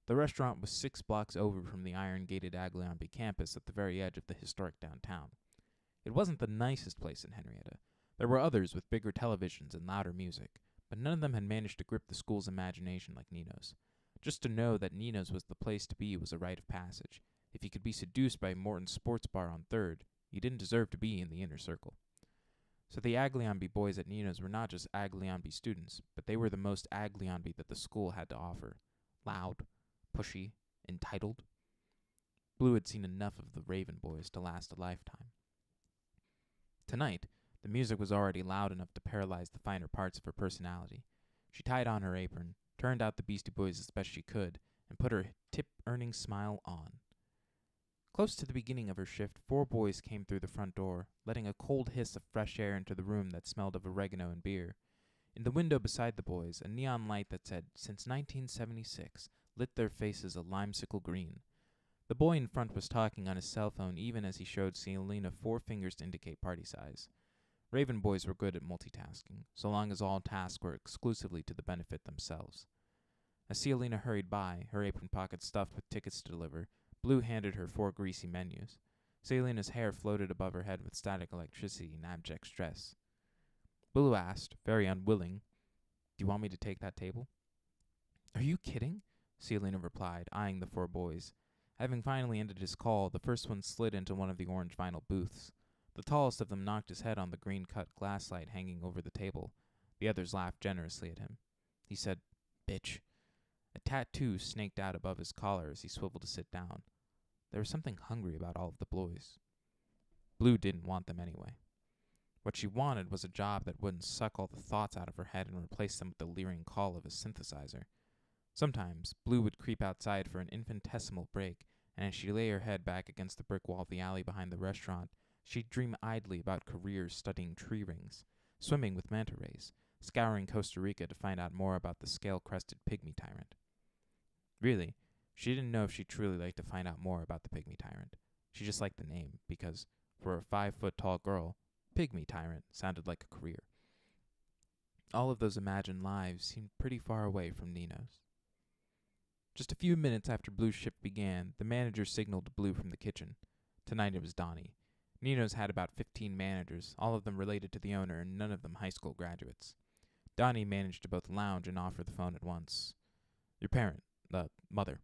The restaurant was 6 blocks over from the iron-gated Aglionby campus at the very edge of the historic downtown. It wasn't the nicest place in Henrietta. There were others with bigger televisions and louder music, but none of them had managed to grip the school's imagination like Nino's. Just to know that Nino's was the place to be was a rite of passage. If you could be seduced by Morton's sports bar on 3rd, you didn't deserve to be in the inner circle. So the Aglionby boys at Nino's were not just Aglionby students, but they were the most Aglionby that the school had to offer. Loud, pushy, entitled. Blue had seen enough of the Raven boys to last a lifetime. Tonight, the music was already loud enough to paralyze the finer parts of her personality. She tied on her apron, turned out the Beastie Boys as best she could, and put her tip-earning smile on. Close to the beginning of her shift, 4 boys came through the front door, letting a cold hiss of fresh air into the room that smelled of oregano and beer. In the window beside the boys, a neon light that said, "Since 1976, lit their faces a limesicle green. The boy in front was talking on his cell phone even as he showed Selena 4 fingers to indicate party size. Raven boys were good at multitasking, so long as all tasks were exclusively to the benefit themselves. As Selena hurried by, her apron pocket stuffed with tickets to deliver, Blue handed her 4 greasy menus. Selena's hair floated above her head with static electricity and abject stress. Blue asked, very unwilling, "Do you want me to take that table?" "Are you kidding?" Selena replied, eyeing the 4 boys. Having finally ended his call, the first one slid into one of the orange vinyl booths. The tallest of them knocked his head on the green-cut glass light hanging over the table. The others laughed generously at him. He said, "Bitch." A tattoo snaked out above his collar as he swiveled to sit down. There was something hungry about all of the boys. Blue didn't want them anyway. What she wanted was a job that wouldn't suck all the thoughts out of her head and replace them with the leering call of a synthesizer. Sometimes, Blue would creep outside for an infinitesimal break, and as she lay her head back against the brick wall of the alley behind the restaurant, she'd dream idly about careers studying tree rings, swimming with manta rays, scouring Costa Rica to find out more about the scale-crested pygmy tyrant. Really, she didn't know if she truly liked to find out more about the pygmy tyrant. She just liked the name, because, for a 5-foot-tall girl, pygmy tyrant sounded like a career. All of those imagined lives seemed pretty far away from Nino's. Just a few minutes after Blue's shift began, the manager signaled to Blue from the kitchen. Tonight it was Donnie. Nino's had about 15 managers, all of them related to the owner and none of them high school graduates. Donnie managed to both lounge and offer the phone at once. Your parent, the mother.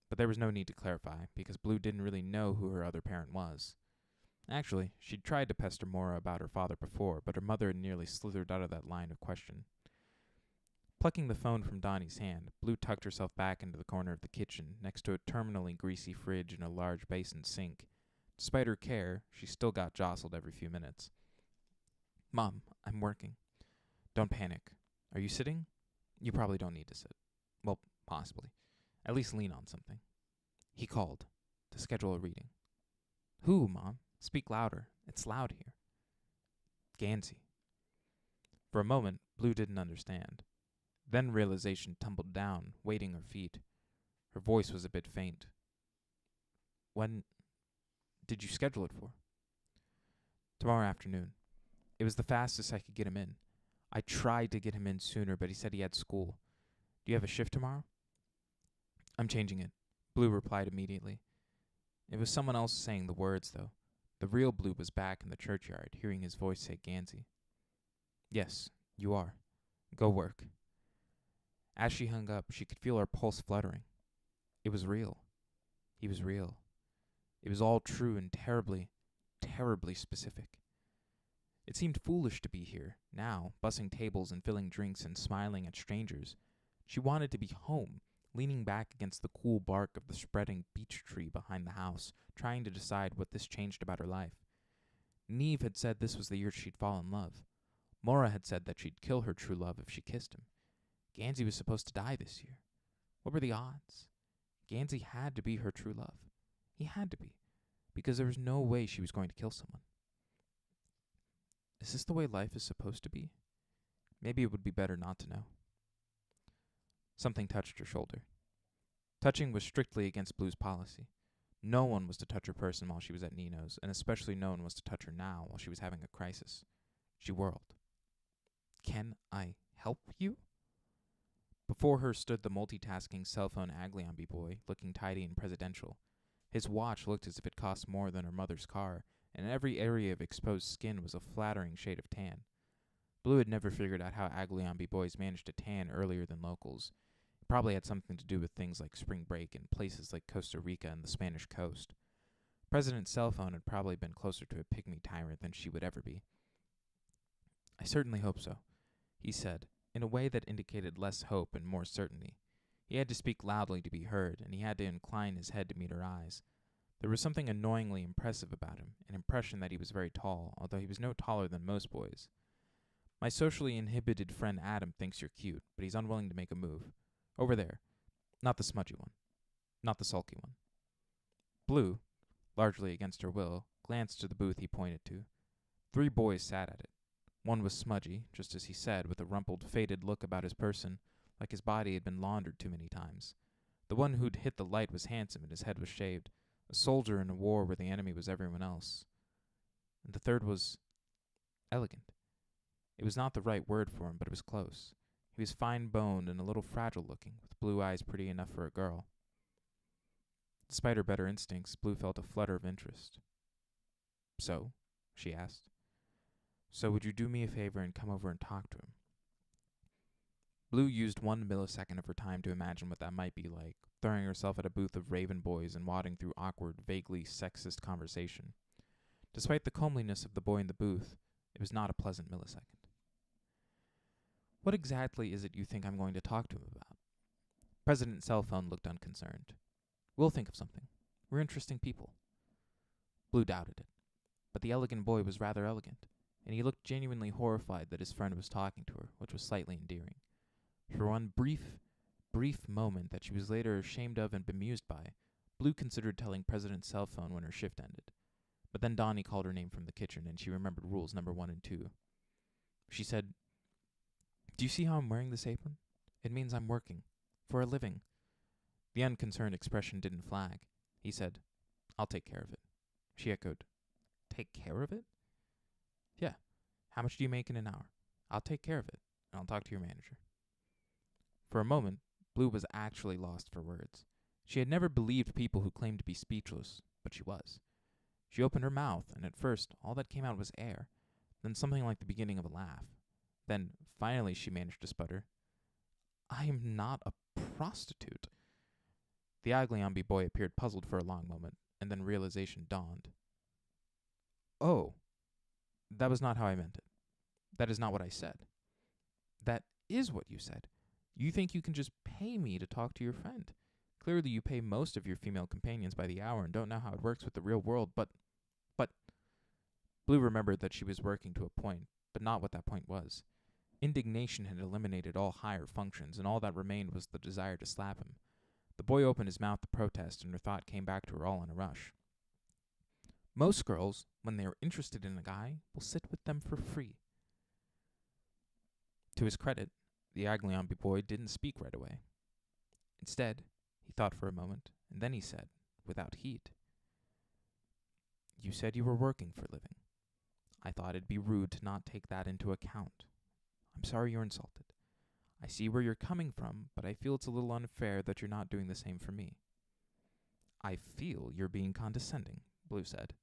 But there was no need to clarify, because Blue didn't really know who her other parent was. Actually, she'd tried to pester Mora about her father before, but her mother had nearly slithered out of that line of question. Plucking the phone from Donnie's hand, Blue tucked herself back into the corner of the kitchen, next to a terminally greasy fridge and a large basin sink. Despite her care, she still got jostled every few minutes. "Mom, I'm working." "Don't panic. Are you sitting?" "You probably don't need to sit." "Well, possibly. At least lean on something." "He called to schedule a reading." "Who, Mom? Speak louder. It's loud here." "Gansey." For a moment, Blue didn't understand. Then realization tumbled down, weighting her feet. Her voice was a bit faint. "When did you schedule it for?" "Tomorrow afternoon. It was the fastest I could get him in. I tried to get him in sooner, but he said he had school. Do you have a shift tomorrow?" "I'm changing it," Blue replied immediately. It was someone else saying the words, though. The real Blue was back in the churchyard, hearing his voice say Gansey. "Yes, you are. Go work." As she hung up, she could feel her pulse fluttering. It was real. He was real. It was all true and terribly, terribly specific. It seemed foolish to be here, now, bussing tables and filling drinks and smiling at strangers. She wanted to be home, leaning back against the cool bark of the spreading beech tree behind the house, trying to decide what this changed about her life. Neve had said this was the year she'd fall in love. Mora had said that she'd kill her true love if she kissed him. Gansey was supposed to die this year. What were the odds? Gansey had to be her true love. He had to be, because there was no way she was going to kill someone. Is this the way life is supposed to be? Maybe it would be better not to know. Something touched her shoulder. Touching was strictly against Blue's policy. No one was to touch her person while she was at Nino's, and especially no one was to touch her now while she was having a crisis. She whirled. "Can I help you?" Before her stood the multitasking cell phone Aglionby boy, looking tidy and presidential. His watch looked as if it cost more than her mother's car, and every area of exposed skin was a flattering shade of tan. Blue had never figured out how Aglionby boys managed to tan earlier than locals. It probably had something to do with things like spring break in places like Costa Rica and the Spanish coast. President's cell phone had probably been closer to a pygmy tyrant than she would ever be. "I certainly hope so," he said, in a way that indicated less hope and more certainty. He had to speak loudly to be heard, and he had to incline his head to meet her eyes. There was something annoyingly impressive about him, an impression that he was very tall, although he was no taller than most boys. "My socially inhibited friend Adam thinks you're cute, but he's unwilling to make a move. Over there. Not the smudgy one. Not the sulky one." Blue, largely against her will, glanced to the booth he pointed to. 3 boys sat at it. One was smudgy, just as he said, with a rumpled, faded look about his person, like his body had been laundered too many times. The one who'd hit the light was handsome, and his head was shaved, a soldier in a war where the enemy was everyone else. And the third was elegant. It was not the right word for him, but it was close. He was fine-boned and a little fragile-looking, with blue eyes pretty enough for a girl. Despite her better instincts, Blue felt a flutter of interest. "So?" she asked. "So would you do me a favor and come over and talk to him?" Blue used 1 millisecond of her time to imagine what that might be like, throwing herself at a booth of raven boys and wadding through awkward, vaguely sexist conversation. Despite the comeliness of the boy in the booth, it was not a pleasant millisecond. "What exactly is it you think I'm going to talk to him about?" President's cell phone looked unconcerned. "We'll think of something. We're interesting people." Blue doubted it. But the elegant boy was rather elegant, and he looked genuinely horrified that his friend was talking to her, which was slightly endearing. For one brief moment that she was later ashamed of and bemused by, Blue considered telling President's cell phone when her shift ended. But then Donnie called her name from the kitchen, and she remembered rules number 1 and 2. She said, "Do you see how I'm wearing this apron? It means I'm working. For a living." The unconcerned expression didn't flag. He said, "I'll take care of it." She echoed, "Take care of it?" "Yeah. How much do you make in an hour? I'll take care of it, and I'll talk to your manager." For a moment, Blue was actually lost for words. She had never believed people who claimed to be speechless, but she was. She opened her mouth, and at first, all that came out was air, then something like the beginning of a laugh. Then, finally, she managed to sputter, "I am not a prostitute? The Aglionby boy appeared puzzled for a long moment, and then realization dawned. Oh, that was not how I meant it. That is not what I said. That is what you said. You think you can just pay me to talk to your friend. Clearly you pay most of your female companions by the hour and don't know how it works with the real world, but... Blue remembered that she was working to a point, but not what that point was. Indignation had eliminated all higher functions, and all that remained was the desire to slap him. The boy opened his mouth to protest, and her thought came back to her all in a rush. Most girls, when they are interested in a guy, will sit with them for free. To his credit, the Aglionby boy didn't speak right away. Instead, he thought for a moment, and then he said, without heat, "You said you were working for a living. I thought it'd be rude to not take that into account. I'm sorry you're insulted. I see where you're coming from, but I feel it's a little unfair that you're not doing the same for me." "I feel you're being condescending," Blue said.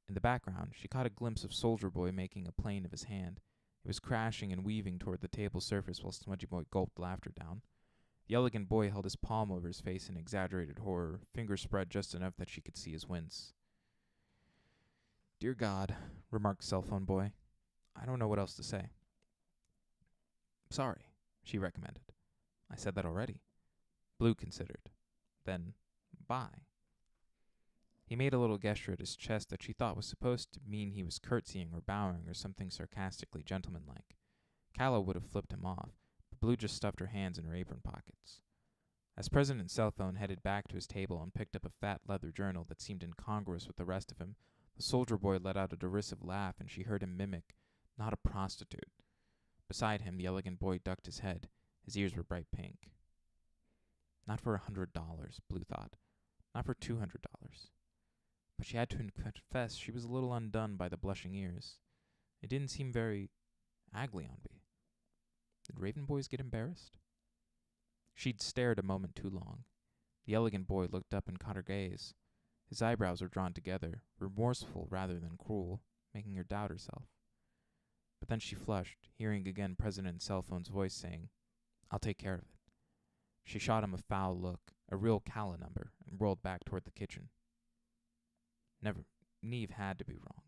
In the background, she caught a glimpse of Soldier Boy making a plane of his hand. It was crashing and weaving toward the table surface while Smudgy Boy gulped laughter down. The elegant boy held his palm over his face in exaggerated horror, fingers spread just enough that she could see his wince. "Dear God," remarked Cell Phone Boy. "I don't know what else to say." "Sorry," she recommended. "I said that already." Blue considered. Then, bye. He made a little gesture at his chest that she thought was supposed to mean he was curtsying or bowing or something sarcastically gentlemanlike. Callow would have flipped him off, but Blue just stuffed her hands in her apron pockets. As President Cell Phone headed back to his table and picked up a fat leather journal that seemed incongruous with the rest of him, the Soldier Boy let out a derisive laugh, and she heard him mimic, "Not a prostitute." Beside him, the elegant boy ducked his head. His ears were bright pink. Not for $100, Blue thought. Not for $200. But she had to confess she was a little undone by the blushing ears. It didn't seem very Aglionby. Did Raven boys get embarrassed? She'd stared a moment too long. The elegant boy looked up and caught her gaze. His eyebrows were drawn together, remorseful rather than cruel, making her doubt herself. But then she flushed, hearing again President Cell Phone's voice saying, "I'll take care of it." She shot him a foul look, a real Calla number, and rolled back toward the kitchen. Neve had to be wrong.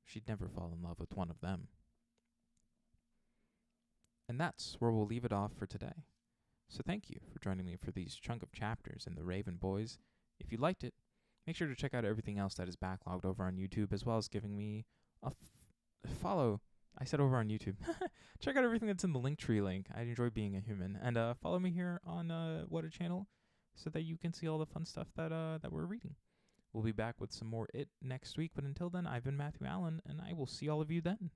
She'd never fall in love with one of them. And that's where we'll leave it off for today. So thank you for joining me for these chunk of chapters in The Raven Boys. If you liked it, make sure to check out everything else that is backlogged over on YouTube, as well as giving me a follow. I said over on YouTube. Check out everything that's in the Linktree link. I enjoy being a human. And follow me here on Whatta channel so that you can see all the fun stuff that we're reading. We'll be back with some more It next week, but until then, I've been Matthew Allen, and I will see all of you then.